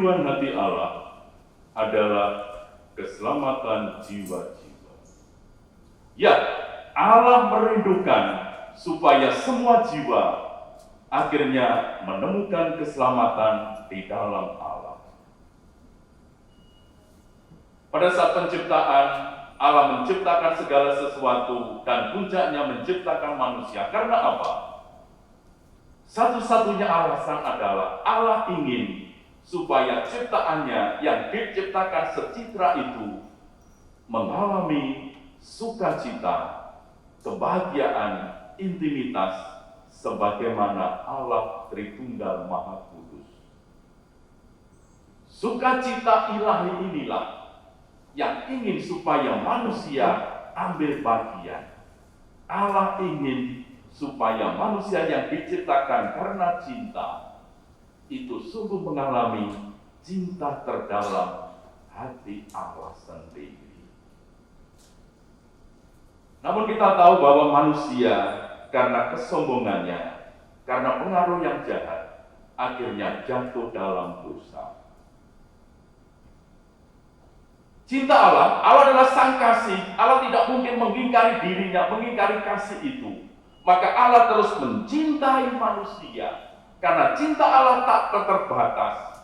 kerinduan hati Allah adalah keselamatan jiwa-jiwa. Ya, Allah merindukan supaya semua jiwa akhirnya menemukan keselamatan di dalam Allah. Pada saat penciptaan, Allah menciptakan segala sesuatu dan puncaknya menciptakan manusia. Karena apa? Satu-satunya alasan adalah Allah ingin supaya ciptaannya yang diciptakan secitra itu mengalami sukacita, kebahagiaan, intimitas sebagaimana Allah Tritunggal Maha Kudus. Sukacita ilahi inilah yang ingin supaya manusia ambil bagian. Allah ingin supaya manusia yang diciptakan karena cinta itu sungguh mengalami cinta terdalam hati Allah sendiri. Namun kita tahu bahwa manusia karena kesombongannya, karena pengaruh yang jahat, akhirnya jatuh dalam dosa. Cinta Allah adalah sang kasih. Allah tidak mungkin mengingkari dirinya, mengingkari kasih itu. Maka Allah terus mencintai manusia. Karena cinta Allah tak terbatas.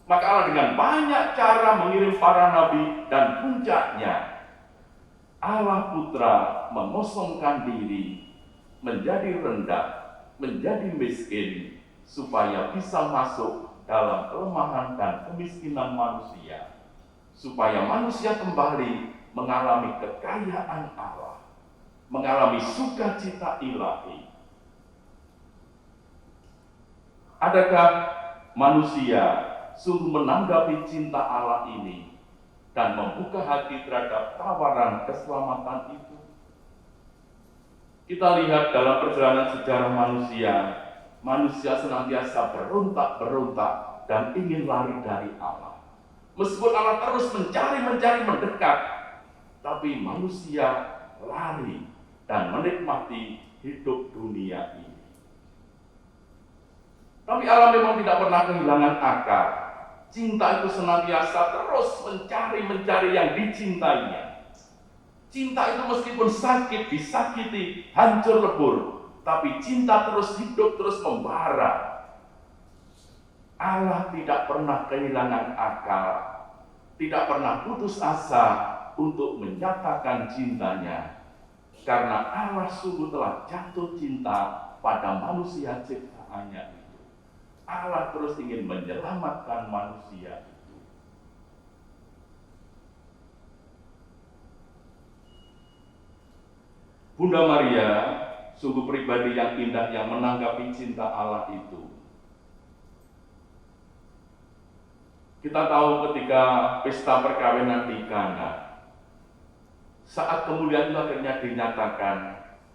Maka Allah dengan banyak cara mengirim para nabi dan puncaknya Allah Putra mengosongkan diri, menjadi rendah, menjadi miskin, supaya bisa masuk dalam kelemahan dan kemiskinan manusia. Supaya manusia kembali mengalami kekayaan Allah, mengalami sukacita ilahi. Adakah manusia sungguh menanggapi cinta Allah ini dan membuka hati terhadap tawaran keselamatan itu? Kita lihat dalam perjalanan sejarah manusia, manusia senantiasa berontak-berontak dan ingin lari dari Allah. Meskipun Allah terus mencari mendekat, tapi manusia lari dan menikmati hidup dunia ini. Tapi Allah memang tidak pernah kehilangan akal. Cinta itu senantiasa terus mencari yang dicintainya. Cinta itu meskipun sakit, disakiti, hancur lebur, tapi cinta terus hidup, terus membara. Allah tidak pernah kehilangan akal, tidak pernah putus asa untuk menyatakan cintanya. Karena Allah sungguh telah jatuh cinta pada manusia ciptaannya itu. Allah terus ingin menyelamatkan manusia itu. Bunda Maria sungguh pribadi yang indah yang menanggapi cinta Allah itu. Kita tahu ketika pesta perkawinan di Kana, saat kemuliaan itu akhirnya dinyatakan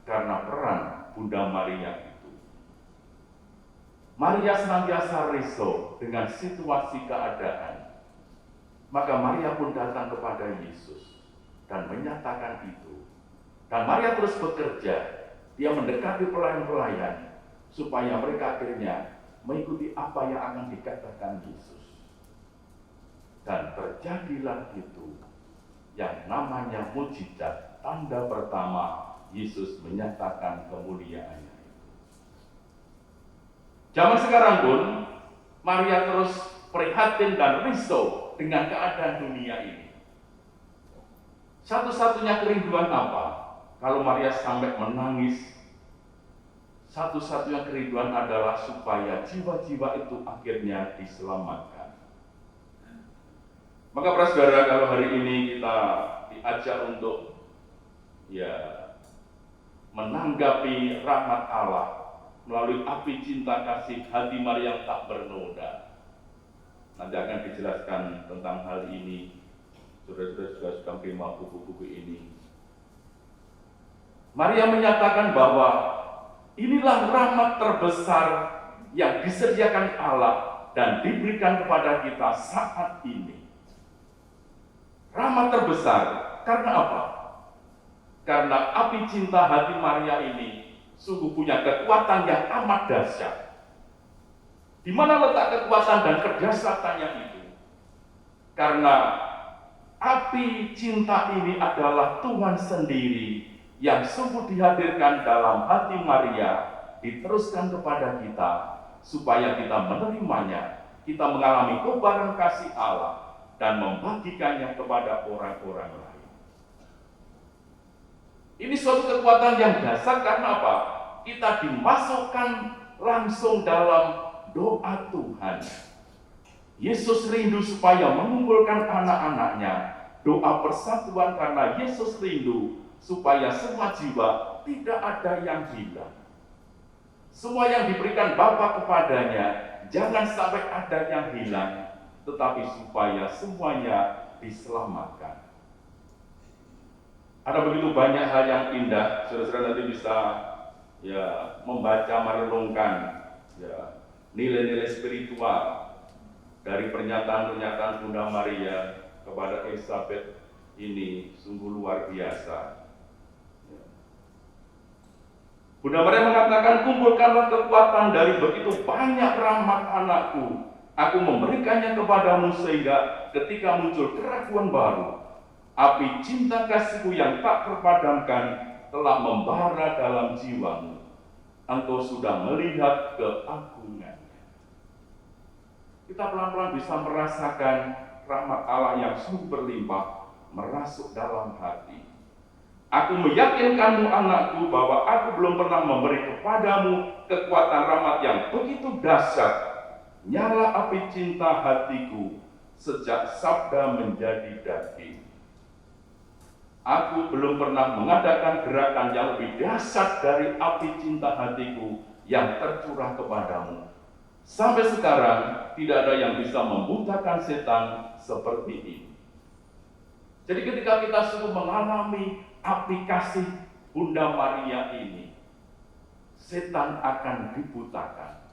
karena peran Bunda Maria itu. Maria senantiasa risau dengan situasi keadaan. Maka Maria pun datang kepada Yesus dan menyatakan itu. Dan Maria terus bekerja, dia mendekati pelayan-pelayan supaya mereka akhirnya mengikuti apa yang akan dikatakan Yesus. Dan terjadilah itu yang namanya mujizat, tanda pertama Yesus menyatakan kemuliaannya itu. Zaman sekarang pun Maria terus prihatin dan risau dengan keadaan dunia ini. Satu-satunya kerinduan apa? Kalau Maria sampai menangis, satu-satunya kerinduan adalah supaya jiwa-jiwa itu akhirnya diselamatkan. Maka para saudara, kalau hari ini kita diajak untuk menanggapi rahmat Allah melalui api cinta kasih hati Maria yang tak bernoda. Nanti akan dijelaskan tentang hal ini. Saudara-saudara juga sudah menerima buku-buku ini. Maria menyatakan bahwa inilah rahmat terbesar yang disediakan Allah dan diberikan kepada kita saat ini. Rahmat terbesar, karena apa? Karena api cinta hati Maria ini sungguh punya kekuatan yang amat dahsyat. Di mana letak kekuatan dan kerjasamannya itu? Karena api cinta ini adalah Tuhan sendiri yang sungguh dihadirkan dalam hati Maria, diteruskan kepada kita, supaya kita menerimanya, kita mengalami kobaran kasih Allah, dan membagikannya kepada orang-orang lain. Ini suatu kekuatan yang dasar karena apa? Kita dimasukkan langsung dalam doa Tuhan. Yesus rindu supaya mengumpulkan anak-anaknya. Doa persatuan karena Yesus rindu supaya semua jiwa tidak ada yang hilang. Semua yang diberikan Bapa kepadanya, jangan sampai ada yang hilang, tetapi supaya semuanya diselamatkan. Ada begitu banyak hal yang indah, saudara-saudara nanti bisa membaca, merenungkan nilai-nilai spiritual dari pernyataan-pernyataan Bunda Maria kepada Elizabeth ini sungguh luar biasa. Bunda Maria mengatakan, kumpulkanlah kekuatan dari begitu banyak rahmat anakku. Aku memberikannya kepadamu sehingga ketika muncul keraguan baru, api cinta kasihku yang tak terpadamkan telah membara dalam jiwamu. Engkau sudah melihat keagungannya. Kita pelan-pelan bisa merasakan rahmat Allah yang sungguh berlimpah merasuk dalam hati. Aku meyakinkanmu anakku bahwa aku belum pernah memberi kepadamu kekuatan rahmat yang begitu dahsyat. Nyala api cinta hatiku sejak sabda menjadi daging. Aku belum pernah mengadakan gerakan yang lebih dahsyat dari api cinta hatiku yang tercurah kepadamu. Sampai sekarang tidak ada yang bisa membutakan setan seperti ini. Jadi ketika kita sungguh mengalami api kasih Bunda Maria ini, setan akan dibutakan.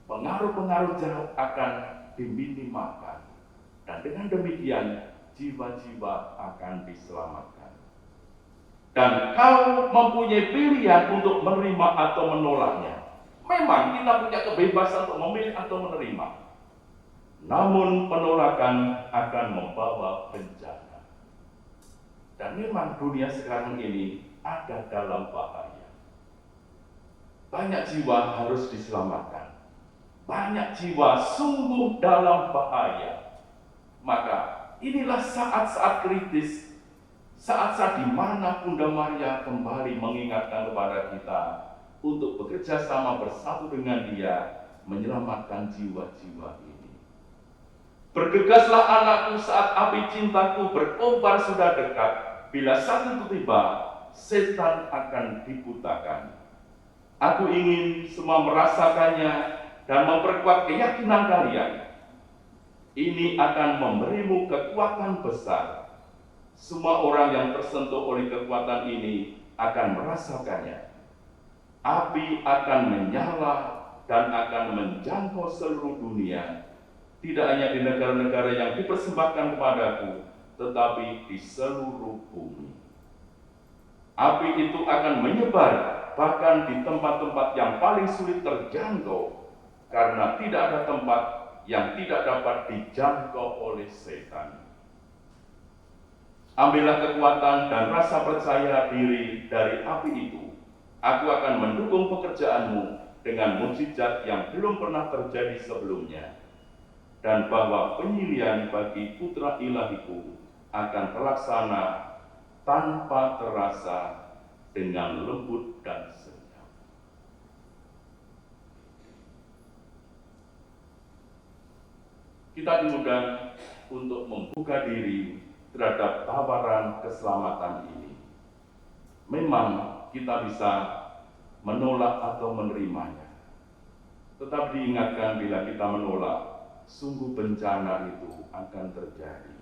Pengaruh-pengaruh jahat akan diminimalkan. Dan dengan demikian jiwa-jiwa akan diselamatkan. Dan kau mempunyai pilihan untuk menerima atau menolaknya. Memang kita punya kebebasan untuk memilih atau menerima. Namun penolakan akan membawa bencana. Dan memang dunia sekarang ini ada dalam bahaya. Banyak jiwa harus diselamatkan. Banyak jiwa sungguh dalam bahaya. Maka inilah saat-saat kritis, saat-saat di mana Bunda Maria kembali mengingatkan kepada kita untuk bekerja sama bersatu dengan Dia menyelamatkan jiwa-jiwa ini. Bergegaslah anakku saat api cintaku berkobar sudah dekat. Bila saat itu tiba, setan akan dibutakan. Aku ingin semua merasakannya dan memperkuat keyakinan kalian. Ini akan memberimu kekuatan besar. Semua orang yang tersentuh oleh kekuatan ini akan merasakannya. Api akan menyala dan akan menjangkau seluruh dunia. Tidak hanya di negara-negara yang dipersembahkan kepadaku, tetapi di seluruh bumi. Api itu akan menyebar bahkan di tempat-tempat yang paling sulit terjangkau, karena tidak ada tempat yang tidak dapat dijangkau oleh setan. Ambillah kekuatan dan rasa percaya diri dari api itu. Aku akan mendukung pekerjaanmu dengan mukjizat yang belum pernah terjadi sebelumnya, dan bahwa penyilihan bagi putra ilahiku akan terlaksana tanpa terasa dengan lembut dan senyap. Kita diundang untuk membuka diri terhadap tawaran keselamatan ini. Memang kita bisa menolak atau menerimanya. Tetap diingatkan bila kita menolak, sungguh bencana itu akan terjadi.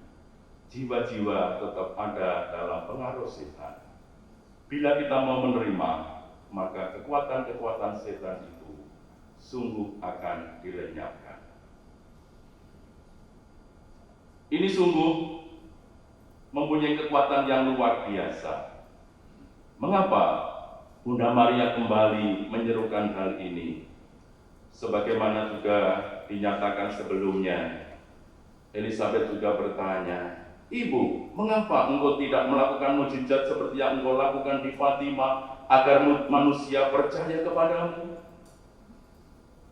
Jiwa-jiwa tetap ada dalam pengaruh setan. Bila kita mau menerima, maka kekuatan-kekuatan setan itu sungguh akan dilenyapkan. Ini sungguh mempunyai kekuatan yang luar biasa. Mengapa Bunda Maria kembali menyerukan hal ini? Sebagaimana juga dinyatakan sebelumnya, Elizabeth juga bertanya, "Ibu, mengapa engkau tidak melakukan mukjizat seperti yang engkau lakukan di Fatima agar manusia percaya kepadamu?"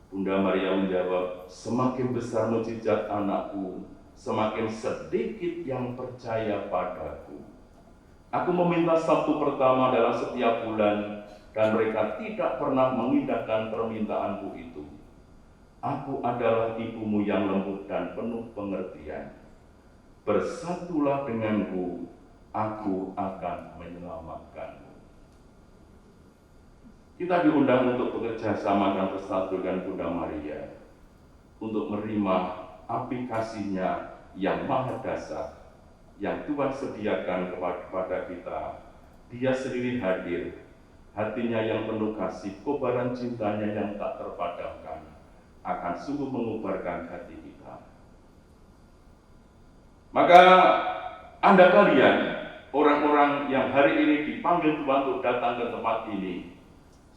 Bunda Maria menjawab, "Semakin besar mukjizat anakku, semakin sedikit yang percaya padaku. Aku meminta Sabtu pertama dalam setiap bulan, dan mereka tidak pernah mengindahkan permintaanku itu. Aku adalah ibumu yang lembut dan penuh pengertian. Bersatulah denganku, aku akan menyelamatkanmu." Kita diundang untuk bekerja sama dan bersatu dengan Bunda Maria, untuk menerima aplikasinya yang maha dasar, yang Tuhan sediakan kepada kita. Dia sendiri hadir, hatinya yang penuh kasih, kobaran cintanya yang tak terpadamkan, akan sungguh mengubarkan hati kita. Maka Anda kalian, orang-orang yang hari ini dipanggil Tuhan untuk datang ke tempat ini,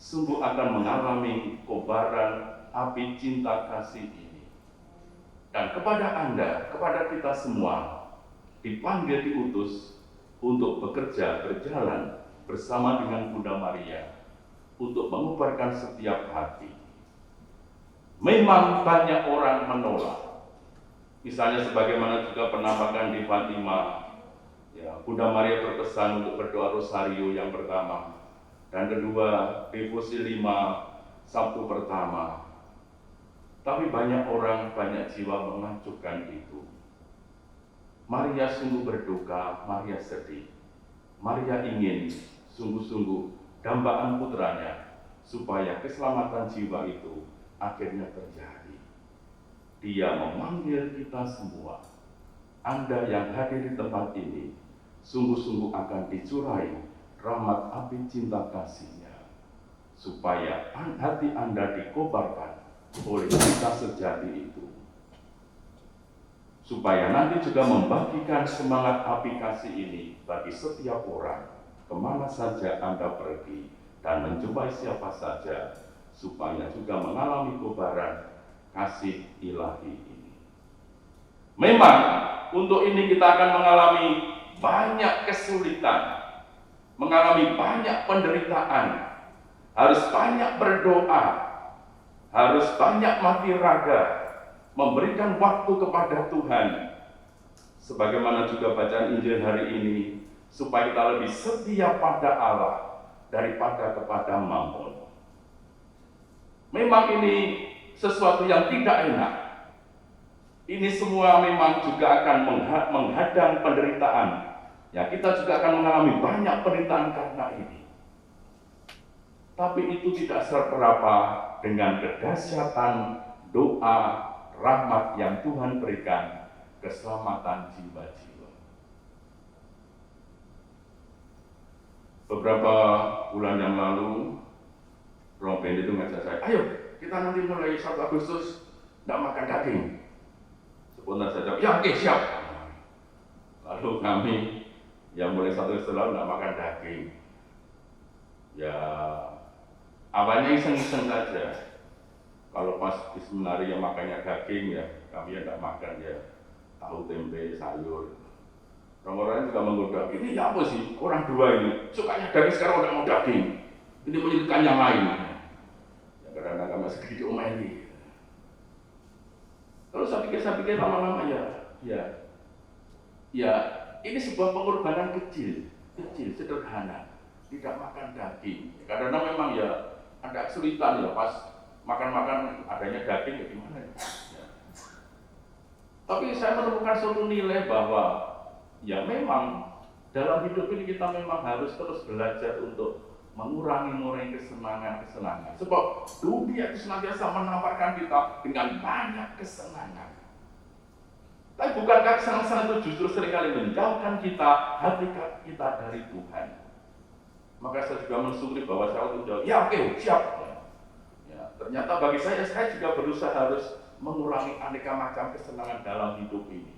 sungguh akan mengalami kobaran api cinta kasih ini. Dan kepada Anda, kepada kita semua, dipanggil diutus untuk bekerja, berjalan bersama dengan Bunda Maria untuk mengubarkan setiap hati. Memang banyak orang menolak. Misalnya sebagaimana juga penampakan di Fatima, ya, Bunda Maria berpesan untuk berdoa rosario yang pertama, dan kedua, devosi 5 Sabtu pertama. Tapi banyak orang, banyak jiwa mengacuhkan itu. Maria sungguh berduka, Maria sedih. Maria ingin sungguh-sungguh dambaan putranya, supaya keselamatan jiwa itu akhirnya terjadi. Dia memanggil kita semua. Anda yang hadir di tempat ini, sungguh-sungguh akan dicurai rahmat api cinta kasih-Nya, supaya hati Anda dikobarkan oleh cinta sejati itu, supaya nanti juga membagikan semangat api kasih ini bagi setiap orang, kemana saja Anda pergi dan menjumpai siapa saja, supaya juga mengalami kobaran kasih ilahi ini. Memang untuk ini kita akan mengalami banyak kesulitan, mengalami banyak penderitaan, harus banyak berdoa, harus banyak mati raga, memberikan waktu kepada Tuhan, sebagaimana juga bacaan Injil hari ini, supaya kita lebih setia pada Allah daripada kepada mammon. Memang ini sesuatu yang tidak enak. Ini semua memang juga akan menghadang penderitaan. Ya, kita juga akan mengalami banyak penderitaan karena ini. Tapi itu tidak seberapa dengan kedahsyatan doa rahmat yang Tuhan berikan, keselamatan jiwa-jiwa. Beberapa bulan yang lalu, Romo Ben itu ngajak saya, "Ayo, kita nanti mulai 1 Agustus tidak makan daging." Spontan saya jawab, "Ya, oke, siap." Lalu kami yang mulai 1 Agustus lalu tidak makan daging. Ya, awalnya iseng-iseng saja. Kalau pas di seminari yang makannya daging, ya kami yang tidak makan, ya tahu, tempe, sayur. Orang-orang juga menggoda, "Ini ya apa sih, orang dua ini sukanya daging, sekarang udah mau daging, ini menyulitkan yang lain." Ya karena kami masih sedikit omeli. Terus saya pikir lama-lama ya ini sebuah pengorbanan kecil, sederhana, tidak makan daging. Karena memang ya ada kesulitan ya pas makan adanya daging, ya gimana ya. Tapi saya menemukan suatu nilai bahwa ya memang dalam hidup ini kita memang harus terus belajar untuk mengurangi kesenangan. Sebab dunia itu senantiasa menawarkan kita dengan banyak kesenangan. Tapi bukankah kesenangan itu justru seringkali menjauhkan hati kita dari Tuhan? Maka saya juga mensyukuri bahwa saya waktu jawab, "Ya oke, siap." Ya, ternyata bagi saya juga berusaha harus mengurangi aneka macam kesenangan dalam hidup ini.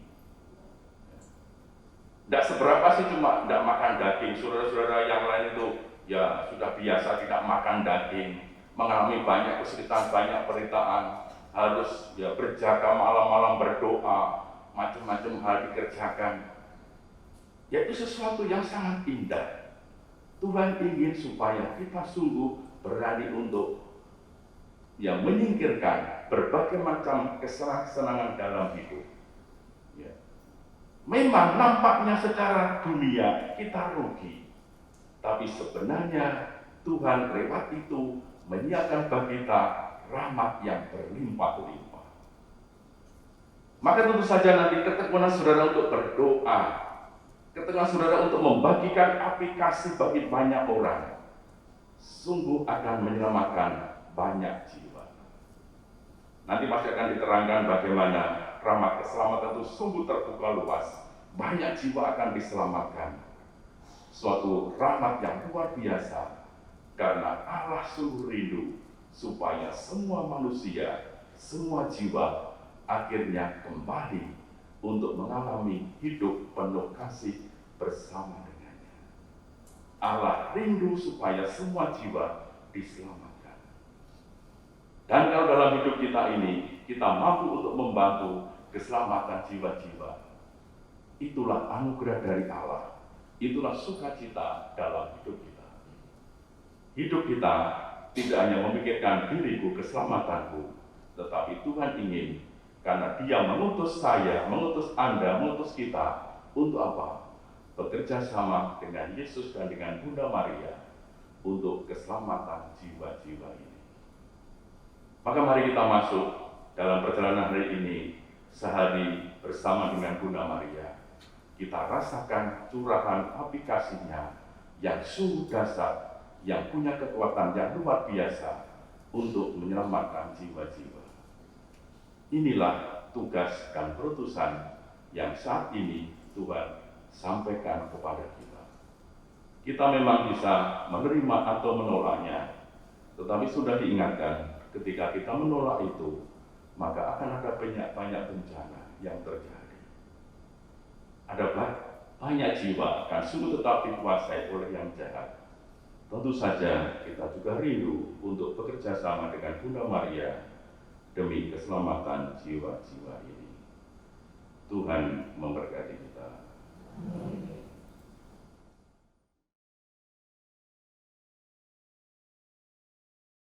Tidak seberapa sih cuma tidak makan daging. Saudara-saudara yang lain itu ya sudah biasa tidak makan daging. mengalami banyak kesulitan, banyak penderitaan, harus berjaga malam-malam berdoa, macam-macam hal dikerjakan. Yaitu sesuatu yang sangat indah. Tuhan ingin supaya kita sungguh berani untuk menyingkirkan berbagai macam kesenangan dalam hidup. Memang nampaknya secara dunia kita rugi, tapi sebenarnya Tuhan lewat itu menyiapkan bagi kita rahmat yang berlimpah-limpah. Maka tentu saja nanti ketekunan saudara untuk berdoa, ketekunan saudara untuk membagikan aplikasi bagi banyak orang, sungguh akan menyelamatkan banyak jiwa. Nanti masih akan diterangkan bagaimana rahmat keselamatan itu sungguh terbuka luas. Banyak jiwa akan diselamatkan. Suatu rahmat yang luar biasa. Karena Allah sungguh rindu supaya semua manusia, semua jiwa akhirnya kembali untuk mengalami hidup penuh kasih bersama dengannya. Allah rindu supaya semua jiwa diselamatkan. Dan kalau dalam hidup kita ini, kita mampu untuk membantu keselamatan jiwa-jiwa, itulah anugerah dari Allah, itulah sukacita dalam hidup kita. Hidup kita tidak hanya memikirkan diriku, keselamatanku, tetapi Tuhan ingin, karena Dia mengutus saya, mengutus Anda, mengutus kita, untuk apa? Bekerja sama dengan Yesus dan dengan Bunda Maria, untuk keselamatan jiwa-jiwa ini. Maka mari kita masuk dalam perjalanan hari ini, sehari bersama dengan Bunda Maria. Kita rasakan curahan aplikasinya yang sungguh dahsyat, yang punya kekuatan yang luar biasa untuk menyelamatkan jiwa-jiwa. Inilah tugas dan perutusan yang saat ini Tuhan sampaikan kepada kita. Kita memang bisa menerima atau menolaknya, tetapi sudah diingatkan, ketika kita menolak itu, maka akan ada banyak bencana yang terjadi. Ada banyak jiwa akan sungguh tetap dikuasai oleh yang jahat. Tentu saja kita juga rindu untuk bekerja sama dengan Bunda Maria demi keselamatan jiwa-jiwa ini. Tuhan memberkati kita. Amin.